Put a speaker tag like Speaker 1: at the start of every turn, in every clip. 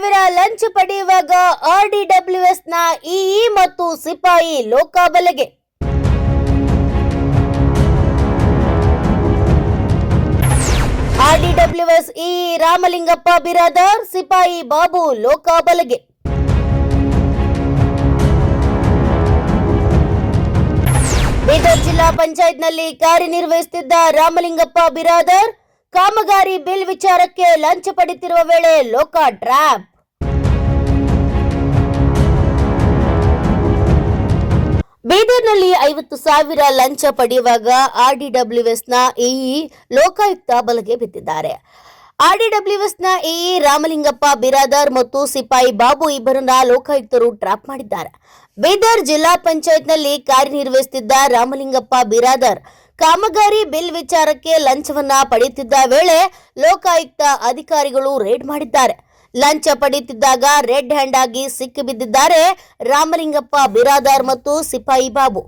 Speaker 1: ಸಾವಿರ ಲಂಚ ಪಡೆಯುವಾಗ ಆರ್ಡಿಡಬ್ಲ್ಯೂಎಸ್ನ ಇಇ ಮತ್ತು ಸಿಪಾಯಿ ಲೋಕಾಬಲೆಗೆ. ಆರ್ಡಿಡಬ್ಲ್ಯೂಎಸ್ ಇಇ ರಾಮಲಿಂಗಪ್ಪ ಬಿರಾದಾರ್, ಸಿಪಾಯಿ ಬಾಬು ಲೋಕಾಬಲೆಗೆ. ಬೀದರ್ ಜಿಲ್ಲಾ ಪಂಚಾಯತ್ನಲ್ಲಿ ಕಾರ್ಯನಿರ್ವಹಿಸುತ್ತಿದ್ದ ರಾಮಲಿಂಗಪ್ಪ ಬಿರಾದಾರ್ ಕಾಮಗಾರಿ ಬಿಲ್ ವಿಚಾರಕ್ಕೆ ಲಂಚ ಪಡೆಯುತ್ತಿರುವ ವೇಳೆ ಲೋಕ ಟ್ರ್ಯಾಪ್. ಬೀದರ್ನಲ್ಲಿ 50,000 ಲಂಚ ಪಡೆಯುವಾಗ ಆರ್ಡಿಡಬ್ಲ್ಯೂಎಸ್ನ ಇಇ ಲೋಕಾಯುಕ್ತ ಬಲೆಗೆ ಬಿದ್ದಿದ್ದಾರೆ. ಆರ್ಡಿಡಬ್ಲ್ಯೂಎಸ್ನ ಇಇ ರಾಮಲಿಂಗಪ್ಪ ಬಿರಾದಾರ್ ಮತ್ತು ಸಿಪಾಯಿ ಬಾಬು ಇಬ್ಬರನ್ನ ಲೋಕಾಯುಕ್ತರು ಟ್ರ್ಯಾಪ್ ಮಾಡಿದ್ದಾರೆ. ಬೀದರ್ ಜಿಲ್ಲಾ ಪಂಚಾಯತ್ನಲ್ಲಿ ಕಾರ್ಯನಿರ್ವಹಿಸುತ್ತಿದ್ದ ರಾಮಲಿಂಗಪ್ಪ ಬಿರಾದಾರ್ ಕಾಮಗಾರಿ ಬಿಲ್ ವಿಚಾರಕ್ಕೆ ಲಂಚವನ್ನ ಪಡೆಯುತ್ತಿದ್ದ ವೇಳೆ ಲೋಕಾಯುಕ್ತ ಅಧಿಕಾರಿಗಳು ರೇಡ್ ಮಾಡಿದ್ದಾರೆ. ಲಂಚ ಪಡೆಯುತ್ತಿದ್ದಾಗ ರೆಡ್ ಹ್ಯಾಂಡ್ ಆಗಿ ಸಿಕ್ಕಿಬಿದ್ದಿದ್ದಾರೆ ರಾಮಲಿಂಗಪ್ಪ ಬಿರಾದಾರ್ ಮತ್ತು ಸಿಪಾಯಿ ಬಾಬು.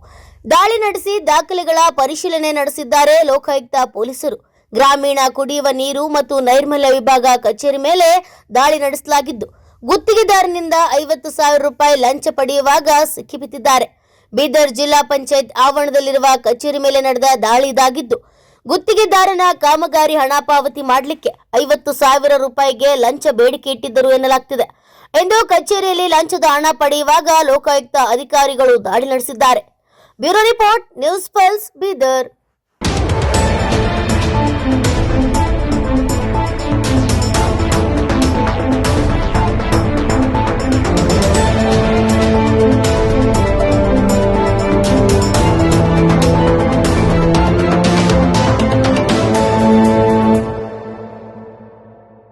Speaker 1: ದಾಳಿ ನಡೆಸಿ ದಾಖಲೆಗಳ ಪರಿಶೀಲನೆ ನಡೆಸಿದ್ದಾರೆ ಲೋಕಾಯುಕ್ತ ಪೊಲೀಸರು. ಗ್ರಾಮೀಣ ಕುಡಿಯುವ ನೀರು ಮತ್ತು ನೈರ್ಮಲ್ಯ ವಿಭಾಗ ಕಚೇರಿ ಮೇಲೆ ದಾಳಿ ನಡೆಸಲಾಗಿದ್ದು, ಗುತ್ತಿಗೆದಾರನಿಂದ 50,000 ರೂಪಾಯಿ ಲಂಚ ಪಡೆಯುವಾಗ ಸಿಕ್ಕಿಬಿದ್ದಿದ್ದಾರೆ. ಬೀದರ್ ಜಿಲ್ಲಾ ಪಂಚಾಯತ್ ಆವರಣದಲ್ಲಿರುವ ಕಚೇರಿ ಮೇಲೆ ನಡೆದ ದಾಳಿ ಇದಾಗಿದ್ದು, ಗುತ್ತಿಗೆದಾರನ ಕಾಮಗಾರಿ ಹಣ ಪಾವತಿ ಮಾಡಲಿಕ್ಕೆ 50,000 ರೂಪಾಯಿಗೆ ಲಂಚ ಬೇಡಿಕೆ ಇಟ್ಟಿದ್ದರು ಎನ್ನಲಾಗ್ತಿದೆ ಎಂದು ಕಚೇರಿಯಲ್ಲಿ ಲಂಚದ ಹಣ ಪಡೆಯುವಾಗ ಲೋಕಾಯುಕ್ತ ಅಧಿಕಾರಿಗಳು ದಾಳಿ ನಡೆಸಿದ್ದಾರೆ. Bureau report, news pulse, Bidar.